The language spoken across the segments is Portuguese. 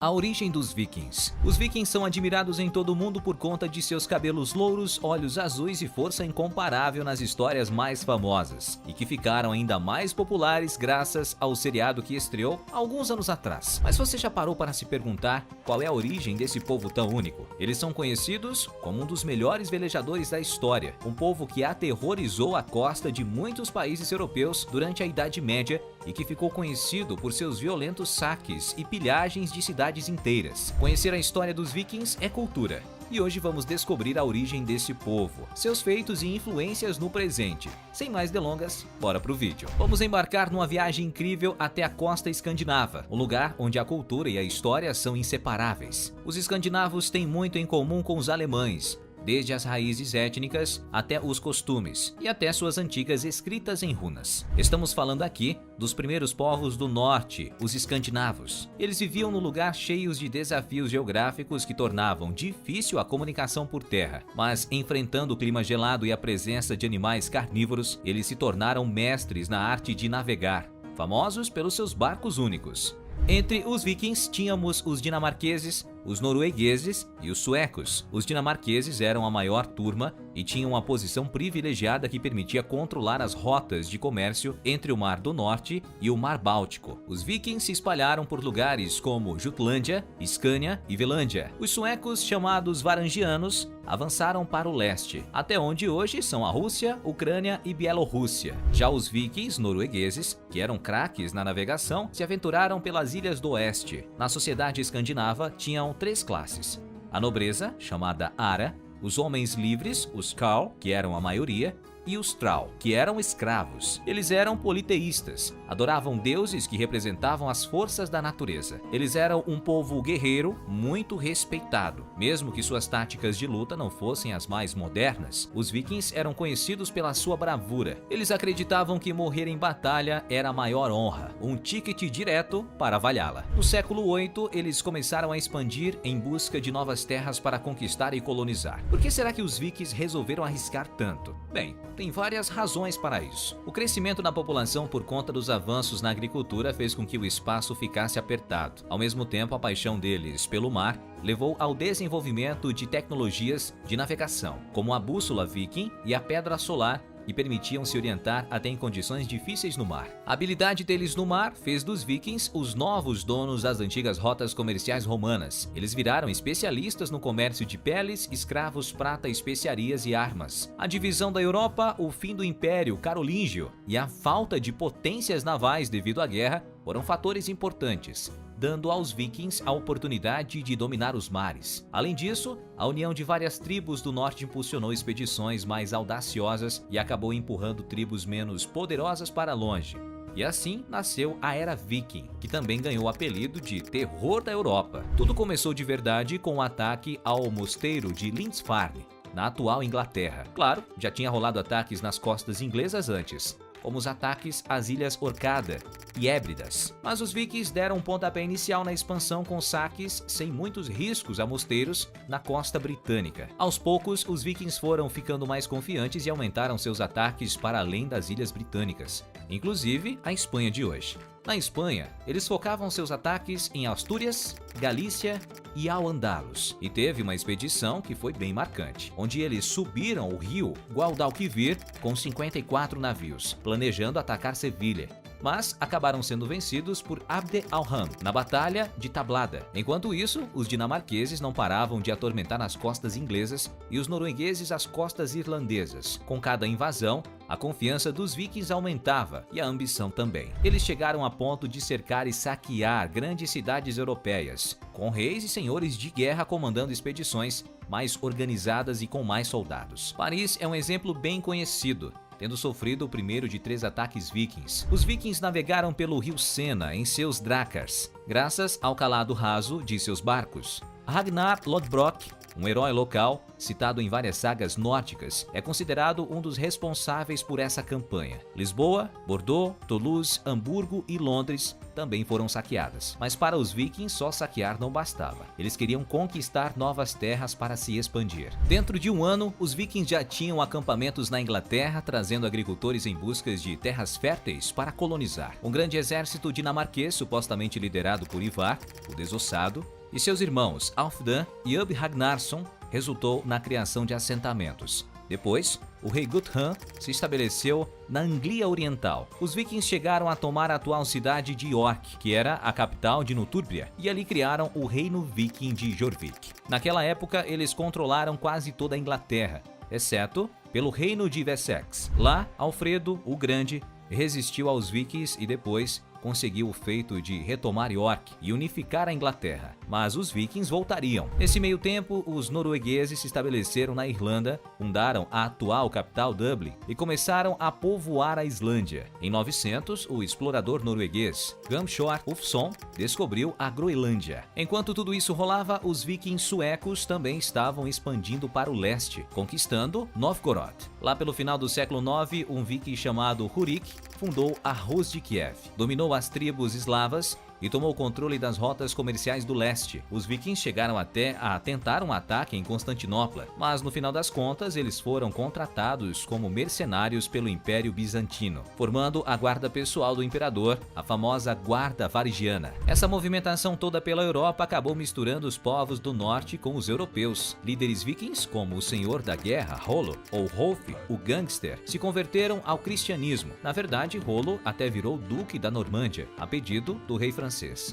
A origem dos vikings. Os vikings são admirados em todo o mundo por conta de seus cabelos louros, olhos azuis e força incomparável nas histórias mais famosas, e que ficaram ainda mais populares graças ao seriado que estreou alguns anos atrás. Mas você já parou para se perguntar qual é a origem desse povo tão único? Eles são conhecidos como um dos melhores velejadores da história, um povo que aterrorizou a costa de muitos países europeus durante a Idade Média e que ficou conhecido por seus violentos saques e pilhagens de cidades inteiras. Conhecer a história dos vikings é cultura. E hoje vamos descobrir a origem desse povo, seus feitos e influências no presente. Sem mais delongas, bora pro vídeo. Vamos embarcar numa viagem incrível até a costa escandinava, um lugar onde a cultura e a história são inseparáveis. Os escandinavos têm muito em comum com os alemães, desde as raízes étnicas até os costumes e até suas antigas escritas em runas. Estamos falando aqui dos primeiros povos do norte, os escandinavos. Eles viviam num lugar cheios de desafios geográficos que tornavam difícil a comunicação por terra, mas enfrentando o clima gelado e a presença de animais carnívoros, eles se tornaram mestres na arte de navegar, famosos pelos seus barcos únicos. Entre os vikings tínhamos os dinamarqueses, os noruegueses e os suecos. Os dinamarqueses eram a maior turma e tinham uma posição privilegiada que permitia controlar as rotas de comércio entre o Mar do Norte e o Mar Báltico. Os vikings se espalharam por lugares como Jutlândia, Scania e Velândia. Os suecos, chamados varangianos, avançaram para o leste, até onde hoje são a Rússia, Ucrânia e Bielorrússia. Já os vikings noruegueses, que eram craques na navegação, se aventuraram pelas ilhas do oeste. Na sociedade escandinava tinham três classes: a nobreza, chamada Ara, os homens livres, os Carl, que eram a maioria, e os Thrall, que eram escravos. Eles eram politeístas, adoravam deuses que representavam as forças da natureza. Eles eram um povo guerreiro muito respeitado. Mesmo que suas táticas de luta não fossem as mais modernas, os vikings eram conhecidos pela sua bravura. Eles acreditavam que morrer em batalha era a maior honra, um ticket direto para Valhalla. No século 8, eles começaram a expandir em busca de novas terras para conquistar e colonizar. Por que será que os vikings resolveram arriscar tanto? Bem, tem várias razões para isso. O crescimento da população por conta dos avanços na agricultura fez com que o espaço ficasse apertado. Ao mesmo tempo, a paixão deles pelo mar levou ao desenvolvimento de tecnologias de navegação, como a bússola viking e a pedra solar, que permitiam se orientar até em condições difíceis no mar. A habilidade deles no mar fez dos vikings os novos donos das antigas rotas comerciais romanas. Eles viraram especialistas no comércio de peles, escravos, prata, especiarias e armas. A divisão da Europa, o fim do Império Carolíngio e a falta de potências navais devido à guerra foram fatores importantes, dando aos vikings a oportunidade de dominar os mares. Além disso, a união de várias tribos do norte impulsionou expedições mais audaciosas e acabou empurrando tribos menos poderosas para longe. E assim nasceu a Era Viking, que também ganhou o apelido de Terror da Europa. Tudo começou de verdade com o ataque ao mosteiro de Lindisfarne, na atual Inglaterra. Claro, já tinha rolado ataques nas costas inglesas antes, como os ataques às Ilhas Orcada e Hébridas. Mas os vikings deram um pontapé inicial na expansão com saques sem muitos riscos a mosteiros na costa britânica. Aos poucos, os vikings foram ficando mais confiantes e aumentaram seus ataques para além das Ilhas Britânicas, inclusive a Espanha de hoje. Na Espanha, eles focavam seus ataques em Astúrias, Galícia e Al-Andalus. E teve uma expedição que foi bem marcante, onde eles subiram o rio Guadalquivir com 54 navios, planejando atacar Sevilha, mas acabaram sendo vencidos por Abd al-Rahman na Batalha de Tablada. Enquanto isso, os dinamarqueses não paravam de atormentar as costas inglesas e os noruegueses as costas irlandesas. Com cada invasão, a confiança dos vikings aumentava e a ambição também. Eles chegaram a ponto de cercar e saquear grandes cidades europeias, com reis e senhores de guerra comandando expedições mais organizadas e com mais soldados. Paris é um exemplo bem conhecido, tendo sofrido o primeiro de 3 ataques vikings. Os vikings navegaram pelo rio Sena em seus drácars, graças ao calado raso de seus barcos. Ragnar Lodbrok um herói local, citado em várias sagas nórdicas, é considerado um dos responsáveis por essa campanha. Lisboa, Bordeaux, Toulouse, Hamburgo e Londres também foram saqueadas. Mas para os vikings só saquear não bastava. Eles queriam conquistar novas terras para se expandir. Dentro de um ano, os vikings já tinham acampamentos na Inglaterra, trazendo agricultores em busca de terras férteis para colonizar. Um grande exército dinamarquês, supostamente liderado por Ivar, o Desossado, e seus irmãos Halfdan e Ubbi Ragnarsson, resultou na criação de assentamentos. Depois, o rei Guthrum se estabeleceu na Anglia Oriental. Os vikings chegaram a tomar a atual cidade de York, que era a capital de Nútúrbria, e ali criaram o reino viking de Jorvik. Naquela época, eles controlaram quase toda a Inglaterra, exceto pelo reino de Wessex. Lá, Alfredo, o Grande, resistiu aos vikings e depois conseguiu o feito de retomar York e unificar a Inglaterra, mas os vikings voltariam. Nesse meio tempo, os noruegueses se estabeleceram na Irlanda, fundaram a atual capital Dublin e começaram a povoar a Islândia. Em 900, o explorador norueguês Gumshor Ufson descobriu a Groenlândia. Enquanto tudo isso rolava, os vikings suecos também estavam expandindo para o leste, conquistando Novgorod. Lá pelo final do século IX, um viking chamado Hurik fundou a Rus de Kiev, dominou as tribos eslavas e tomou o controle das rotas comerciais do leste. Os vikings chegaram até a tentar um ataque em Constantinopla, mas no final das contas eles foram contratados como mercenários pelo Império Bizantino, formando a guarda pessoal do imperador, a famosa Guarda Varigiana. Essa movimentação toda pela Europa acabou misturando os povos do norte com os europeus. Líderes vikings, como o Senhor da Guerra, Rollo, ou Rolf, o Gangster, se converteram ao cristianismo. Na verdade, Rollo até virou duque da Normândia, a pedido do rei francês.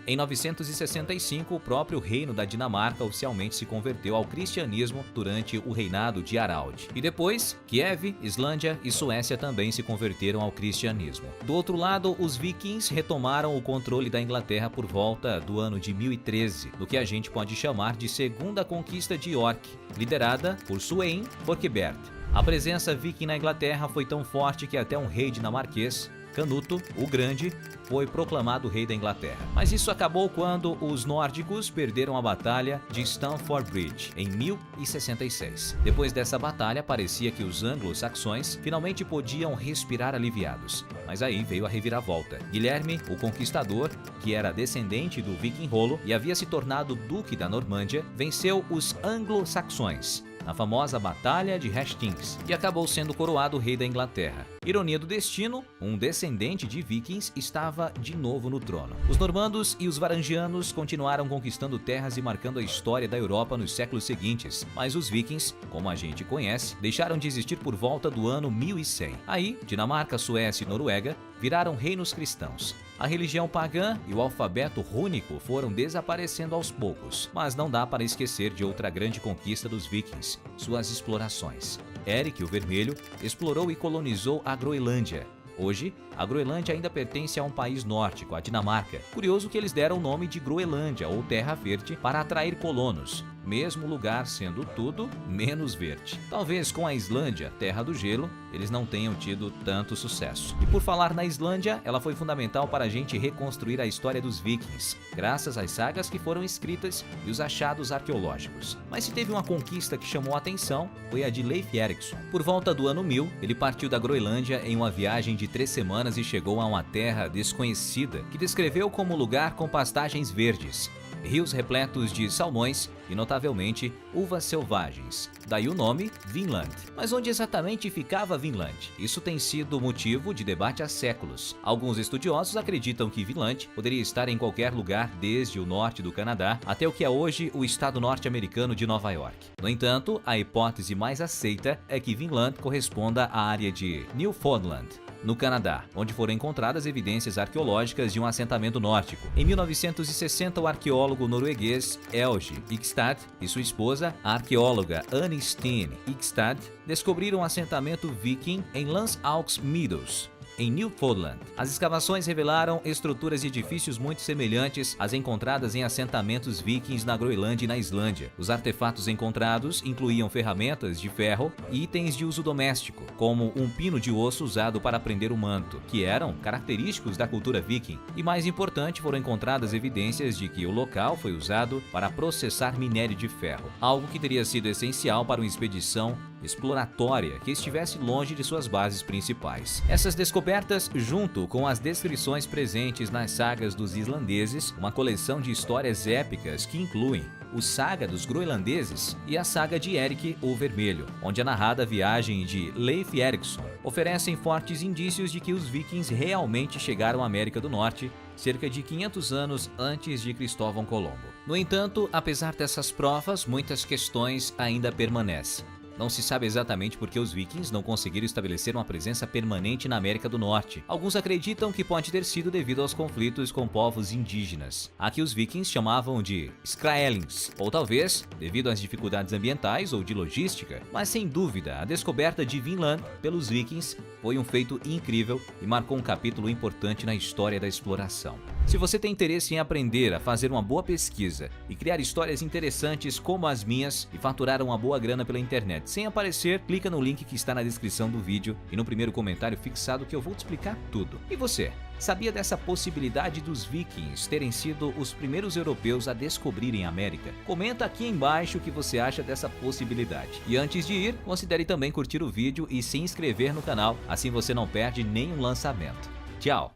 Em 965, o próprio reino da Dinamarca oficialmente se converteu ao cristianismo durante o reinado de Harald. E depois, Kiev, Islândia e Suécia também se converteram ao cristianismo. Do outro lado, os vikings retomaram o controle da Inglaterra por volta do ano de 1013, no que a gente pode chamar de Segunda Conquista de York, liderada por Sweyn Forkebert. A presença viking na Inglaterra foi tão forte que até um rei dinamarquês, Canuto, o Grande, foi proclamado rei da Inglaterra. Mas isso acabou quando os nórdicos perderam a batalha de Stamford Bridge, em 1066. Depois dessa batalha, parecia que os anglo-saxões finalmente podiam respirar aliviados. Mas aí veio a reviravolta. Guilherme, o Conquistador, que era descendente do viking Rollo e havia se tornado duque da Normândia, venceu os anglo-saxões na famosa Batalha de Hastings, e acabou sendo coroado rei da Inglaterra. Ironia do destino, um descendente de vikings estava de novo no trono. Os normandos e os varangianos continuaram conquistando terras e marcando a história da Europa nos séculos seguintes, mas os vikings, como a gente conhece, deixaram de existir por volta do ano 1100. Aí, Dinamarca, Suécia e Noruega viraram reinos cristãos. A religião pagã e o alfabeto rúnico foram desaparecendo aos poucos, mas não dá para esquecer de outra grande conquista dos vikings, suas explorações. Eric o Vermelho explorou e colonizou a Groenlândia. Hoje, a Groenlândia ainda pertence a um país nórdico, a Dinamarca. Curioso que eles deram o nome de Groenlândia, ou Terra Verde, para atrair colonos, mesmo lugar sendo tudo menos verde. Talvez com a Islândia, terra do gelo, eles não tenham tido tanto sucesso. E por falar na Islândia, ela foi fundamental para a gente reconstruir a história dos vikings, graças às sagas que foram escritas e os achados arqueológicos. Mas se teve uma conquista que chamou a atenção, foi a de Leif Erikson. Por volta do ano 1000, ele partiu da Groenlândia em uma viagem de 3 semanas e chegou a uma terra desconhecida, que descreveu como lugar com pastagens verdes, rios repletos de salmões e, notavelmente, uvas selvagens. Daí o nome Vinland. Mas onde exatamente ficava Vinland? Isso tem sido motivo de debate há séculos. Alguns estudiosos acreditam que Vinland poderia estar em qualquer lugar desde o norte do Canadá até o que é hoje o estado norte-americano de Nova York. No entanto, a hipótese mais aceita é que Vinland corresponda à área de Newfoundland, no Canadá, onde foram encontradas evidências arqueológicas de um assentamento nórdico. Em 1960, o arqueólogo norueguês Helge Ikstad e sua esposa, a arqueóloga Anne Steen Ikstad, descobriram um assentamento viking em Lans Aux Meadows, em Newfoundland. As escavações revelaram estruturas e edifícios muito semelhantes às encontradas em assentamentos vikings na Groenlândia e na Islândia. Os artefatos encontrados incluíam ferramentas de ferro e itens de uso doméstico, como um pino de osso usado para prender o manto, que eram característicos da cultura viking. E mais importante, foram encontradas evidências de que o local foi usado para processar minério de ferro, algo que teria sido essencial para uma expedição exploratória que estivesse longe de suas bases principais. Essas descobertas, junto com as descrições presentes nas sagas dos islandeses, uma coleção de histórias épicas que incluem o Saga dos Groenlandeses e a Saga de Eric o Vermelho, onde é narrada a viagem de Leif Erikson, oferecem fortes indícios de que os vikings realmente chegaram à América do Norte cerca de 500 anos antes de Cristóvão Colombo. No entanto, apesar dessas provas, muitas questões ainda permanecem. Não se sabe exatamente por que os vikings não conseguiram estabelecer uma presença permanente na América do Norte. Alguns acreditam que pode ter sido devido aos conflitos com povos indígenas, a que os vikings chamavam de Skraelings, ou talvez devido às dificuldades ambientais ou de logística. Mas sem dúvida, a descoberta de Vinland pelos vikings foi um feito incrível e marcou um capítulo importante na história da exploração. Se você tem interesse em aprender a fazer uma boa pesquisa e criar histórias interessantes como as minhas e faturar uma boa grana pela internet sem aparecer, clica no link que está na descrição do vídeo e no primeiro comentário fixado que eu vou te explicar tudo. E você, sabia dessa possibilidade dos vikings terem sido os primeiros europeus a descobrirem a América? Comenta aqui embaixo o que você acha dessa possibilidade. E antes de ir, considere também curtir o vídeo e se inscrever no canal, assim você não perde nenhum lançamento. Tchau!